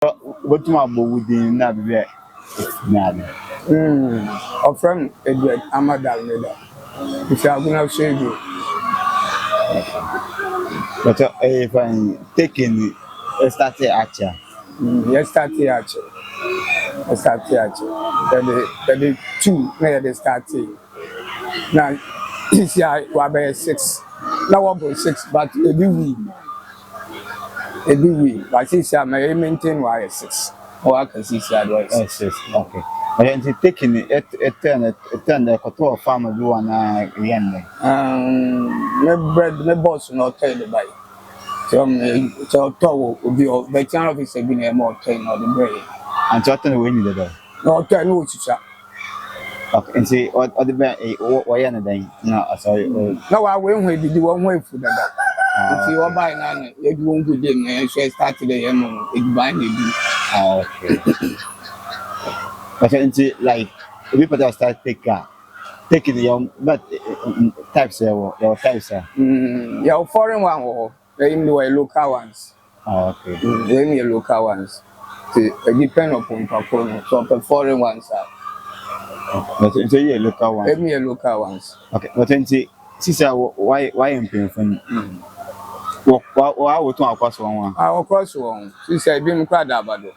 What my boy within that be nada. A friend, Edward Amadal. If you are going to say you. But if I'm taking a started actor. Yes, start here. I start here. The two, maybe they start here. Now, this year, we are 6. Now, about 6, but a bit we. But this year, I maintain why 6. Or I can see otherwise. 6. Okay. But then taking it, turn the control farmer do one again. My boss not tell the buy. So, will be of the channel office being a more 10 or the brain. And so, I we need it. No, 10 notes. Okay, and see what the bear why anything. No, sorry. No, I won't wait to do one way for that. If you are buying none, it won't go in and say start today and it bind you. Okay. But then see, like, people that start taking the young, but types your types. Your foreign one or in the local ones. Okay. They mean local ones. It depends upon performance. So the foreign ones are. But it's a local one. Let me a local ones. Okay, but then see, why I'm paying for why would to across one? Our cross one. She said, "Be quite abado."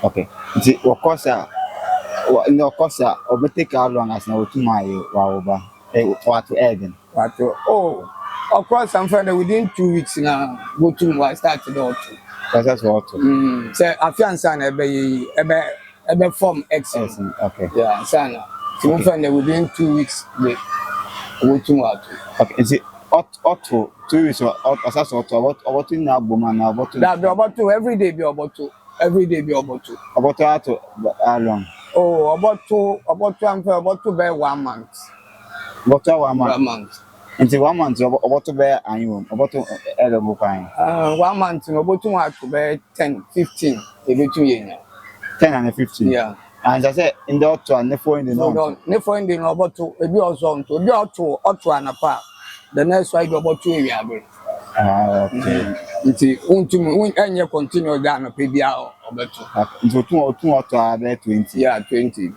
Okay, see, of course, no course, or take how long as now to my wow, what to egg. What oh, of course, I'm friend within 2 weeks now. Go to I started out. That's what. Say, I feel son ebe form excellent. Okay. Yeah, sana. So we find that within 2 weeks we go to what. Okay, and see, auto 2 weeks or assess about in now, woman, about to that be about to every day be about to every day be about to how long? Oh, about to be 1 month. About 1 month. 1 month. And 1 month about to bear and about to edible kind. 1 month about to be 10, 15, every 2 years. 10 and 15. Yeah. And I said in the auto and never in the no. Never in the about to be also to be auto and a part. The next one about 2 years. Okay. It's when any continue down a PBR or better. So 2 auto 20. Yeah, 20.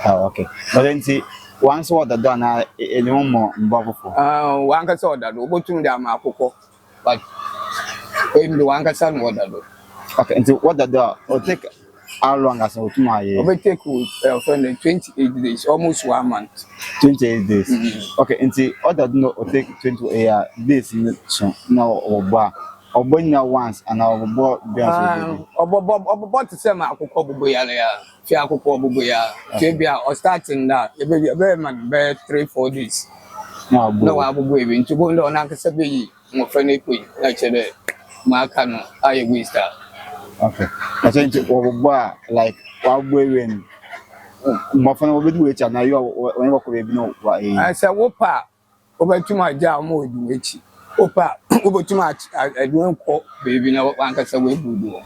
Okay. But then see, once what the done no more for. One can saw that over to them, but in the one can send what that. Okay, and so what the door or take how long as to my over take friend 28 days, almost 1 month. 28 days. Okay, and see other no take 28 days no or bar or when now once and our board about to say my buboya fiako buboya fabia or starting that a very man bear 3-4 days. No abubu into go on Cassava mo friend like Marcano I waste that. Okay. I think like while wearing more fun over the which and now you are when you walk away. No, I said, Opa over to my job more which Opa over too much. I don't call baby now one can say we do.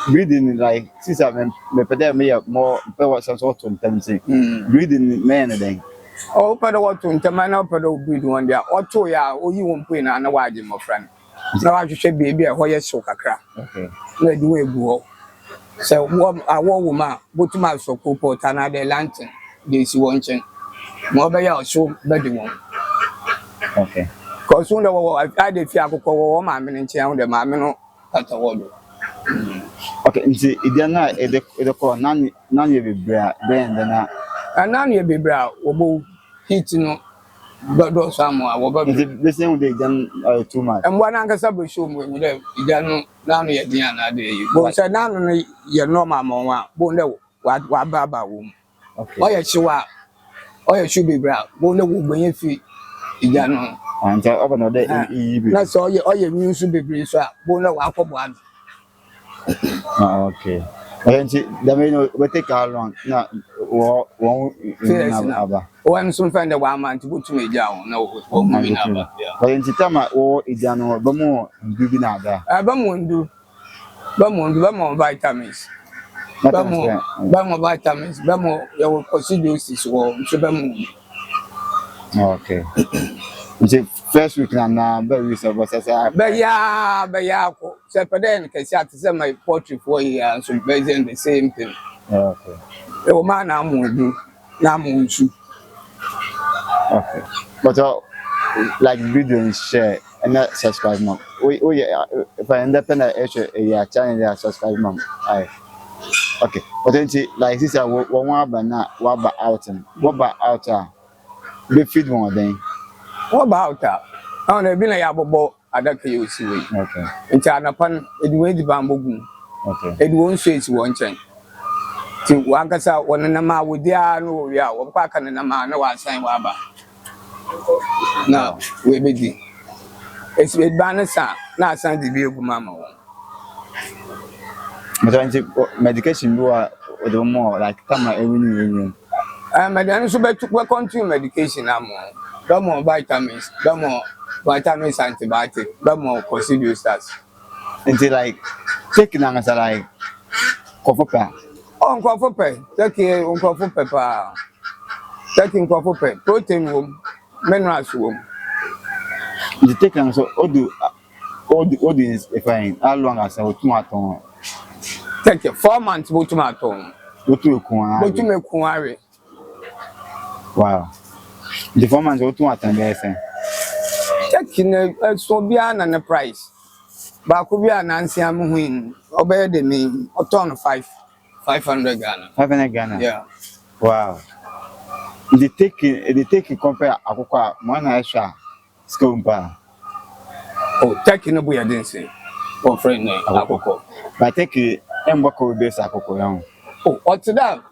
Breeding like since I've been more power some sort of thing. Breeding men then. Oh, but what to intermana pedal breed one day or 2 years or you won't pay an award, my friend. Now I should baby a hoya soka crack. Okay. Let do a go. So, a woman, but to my so cool another lantern. This wanting. More by our show, better one. Okay. Because soon I did Fiaco or mammy and chow the mammy at a wall. Okay, and see, if they're not a call, none of you bra, then and none of you be brow, or heating. But do somewhere, the same they done too much. And one Uncle Sabu show me with them, you now near Diana day. But said now you're no mamma, won't what Baba womb. Okay. Why you are, or you should be brown, won't when you feet, you know. And so over no day, that's all your news should be breeze, won't know what one. Okay. And see, the main will take how long? No, when some find a 1 month to put to me down, no, but in Sitama or Idiano, Bamo, Bibinada. Bamo vitamins. Bamo vitamins, Bamo, your procedures is warm, so Bamo. Okay. The first week na very so but say be ya say per day Cassava to say my poultry for years so basically the same thing. okay. E o ma na mo du na mo nsu. Okay. But like video and share and not subscribe mom. We if I end up in a channel subscribe mom. Aye. Okay. But then like this one na what about out and what about out be feed one then. What about that? Oh, na bi na ya bobo adaka ye osiwe. Okay. Nti anapan ediwe di bambogun. Okay. Ediwo nso esi won chen. Ti wankasa wonena ma wodia no wi a wo kwa kana na ma na wasan wa ba. Na we bedi. Esi edban sa na asan di bi egu mama wo. But then medication do the more like come every Medication so be continue medication amo. Be more vitamins, be more vitamins antibiotic, be more Cedi stars. Until like taking as like coffee. Oh, unko pe. Take unko pe pa. Take unko pe. Protein wo, minerals wo. The taking so all the is fine. How long as I would tomato? Take 4 months bo tomato. What you can. Bo tu me kunare. Wow. The 4 months or 2 attend Taking so bia na the price. Ba ko bia na nsia mo hin. Obey the me. O turn 500 Ghana. 500 Ghana. Yeah. Wow. The take compare akoko mo na extra skompa. Oh, taking no boya den say. Oh friend na akoko. But take emboko base akoko yan. Oh, what's that?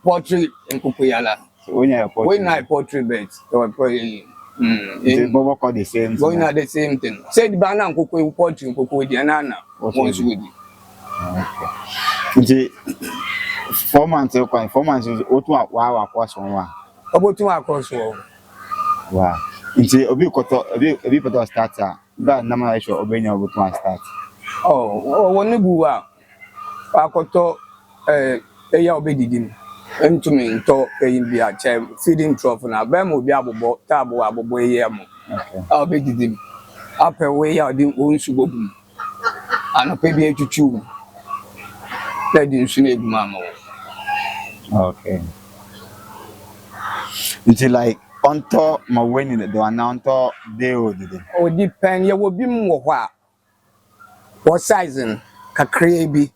Poultry in Kukuyala. When you When I poultry beds, or probably the same. Going at the same thing. Said Banana Kuku poultry Kuku Diana. Once with you. Okay. 4 months, 4 months is wow, across one. About 2 across wall. Wow. Into a bit of starter, but no matter sure obeying your book start. Oh, one Bua. Pakoto, a obedidim. And to me, talk in the chair, feeding trough and a bam will be able to tabo abo boy yam. I'll be him. Up away, I didn't own sugar boom. And a baby to chew. That didn't snake mamma. Okay. Until like on top my winning the one on top they would. Oh, depend, you will be more what sizing, Kakrebi.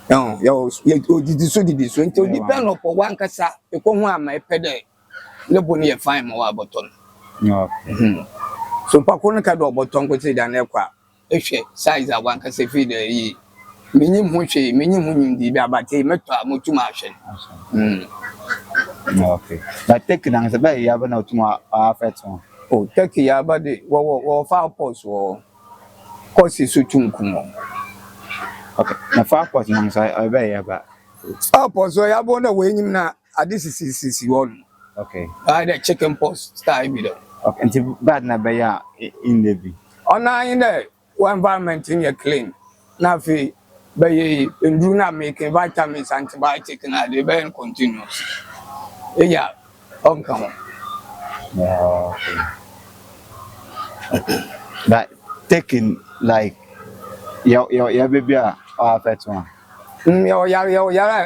No, yo, did so until depend upon one cassa, you come one my pedal. Nobody a fine more button. No. So Pakuna Cado button could say than Equa. If she size a one cassa feed ye. Minimum, the Babate, Meta, Mutumashin. Okay. But taking as a bay, you have no tomorrow after. Oh, take your body, or foul post or cause is sutum kumo. Okay. Now, 5 points, I obey about. Oh, post, so I wonder when you now at this is one. Okay. I had a chicken post style video. Okay. Until bad na baya in the be. On in there, one environment in your clean. Now, be in do not making vitamins, antibiotic, and the burn continuous. Yeah, come. Yeah. Okay. But taking like your baby affect one. Your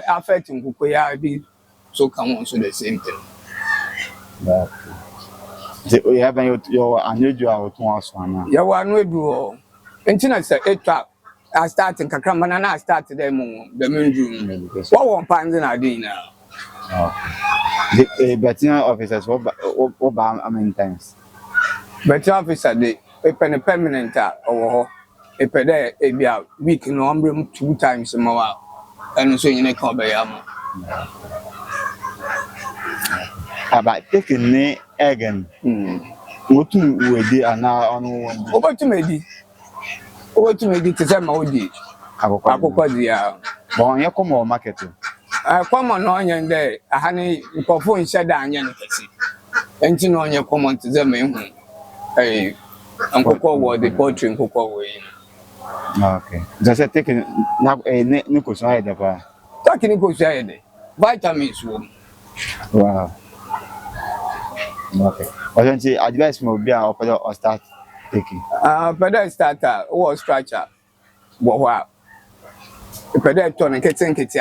affecting Kukuya be so come on to the same thing. But you have your unusual to us one. You one way do. Internet say it trap. I started Kakramana and I started them the moon room. What one pound in a dinner? The veterinary officers what how many times? Veterinary officer they open a permanent or a per a week no 2 times more. And so you can't be About taking the egg and what to we are now on over to me. Over to me to say my old Akoko, bon, you come on market. I come on onion there. I honey phone said down yan. And you know your common to them. Hey, Uncle what the poultry and cocoa way. Okay. Just taking now a Nichols either. Talking Nichols vitamins. Wow. Okay. Or don't you advise me be or start taking? But starter or structure. What? The pedestrian and kitchen kitty.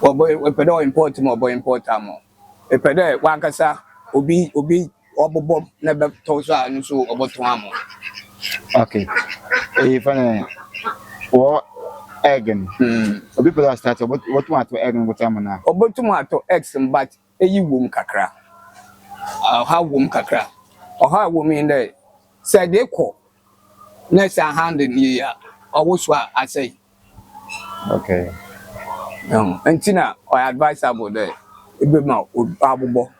Or boy, we pedo import more, boy import more. A pedal, Wankasa, Obi, Obob, never tosa and so about Twamo. Okay. If I or egg, so people are starting what want to egg and what I'm now. Obo tomato X but a you womb kakra. How womb kakra. Or how woman there said they call. Next a hand in year. Or what's what I say. Okay. And Tina, I advise about that. A bit more would probable.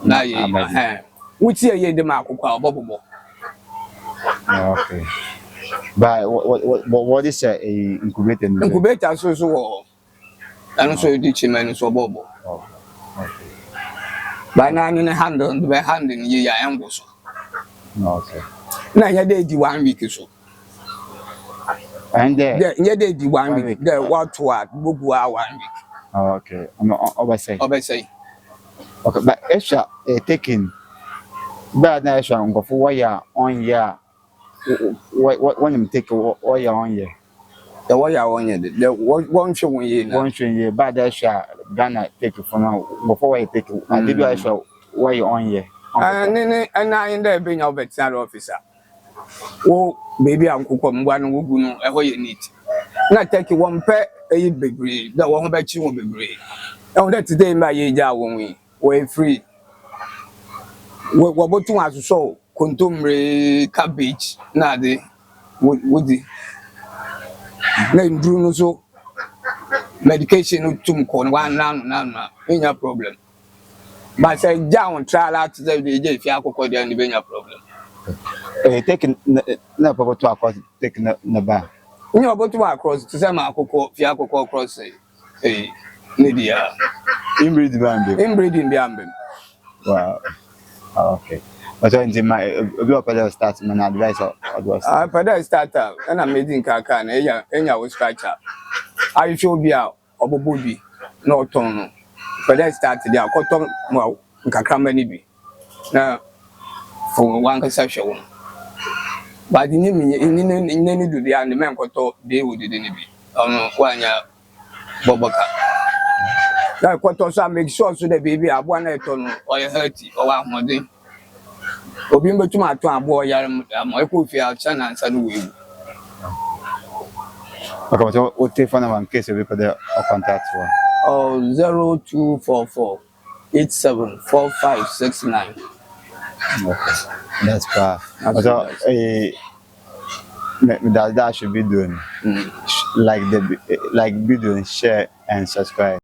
Now, yeah, which year the mark of bubble. Okay. But what is a incubator? Incubator so and also teaching men so bubble. By 9 in a hand on the hand in year ambush. Okay. Now, yeah, they do 1 week or so. And there, yeah, they do 1 week. There, what to what, book 1 week. Okay. I'm say. Okay, but extra taking bad nation go for wire on year. When you take wire on year. The wire on year, the one show 1 year. 1 year, bad extra Ghana take it from before I take it. I did extra wire on year. And I in there being our veterinary officer. Oh, baby, Uncle come one who know a you need. Not take one pair a big breed, that one bet you will be brave. Oh, that today my age when we free. What about 2 hours so? Contumely cabbage, nade, woody. Name Bruno so medication to corn 1 now, ain't a problem. But say down trial out to the day if you have a problem. Taking no problem to across taking the bar. You know about to across to some Fiaco cross a Lydia. Inbreed band. Inbreeding the ambin. Wow. Okay. But when my start my advice or was I put starter and I'm making Kakan, and was structure. I should be out of a booby, no tongue. But that started there, cotton, well, Kakamani be. Now, for one conception. But in any do the man got talk, they would didn't be. Oh, 1 year, Bobaka. That quite make sure so the baby are 1 ton or a 30 or 1 more day. Obimbo to my boy, my cool fear, China and San Will. Okay, so what take phone in case you there or contact one? Oh, 0244 874569. Okay. That's bad. So that should be doing like be doing share and subscribe.